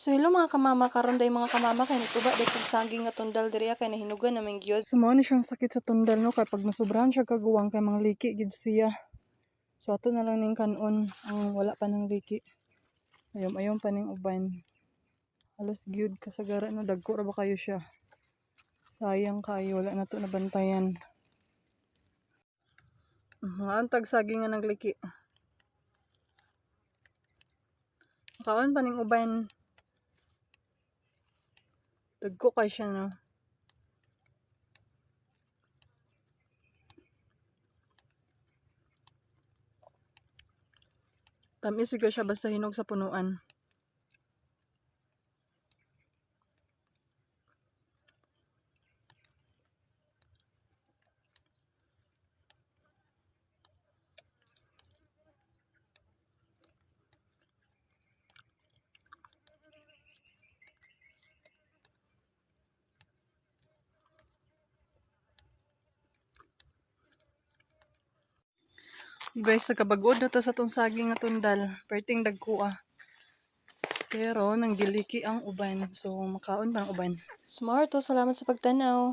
So hello mga kamama, karon day mga kamama kay nituba day kog saging nga tundal diriya kay nahinugan naming gyud. So mao ni siyang sakit sa tundal no kay pag nasobrahan siya kaguwang kay mga liki gid siya. So ato na lang ning kanon ang wala pa ng liki. Ayom pa ning uban. Halos gyud kasagara no dagko ra ba kayo siya. Sayang kayo wala na to nabantayan. Mga antag saging nga nagliki. Kaon pa ning uban. Dagko kay siya no. Tamis siguro siya basta hinog sa punuan. Guys, nagkabagod na to sa tong saging nga tundal. Perting dagko ah. Pero nanggiliki ang uban. So makaon pa ang uban. Smart to, salamat sa pagtanaw.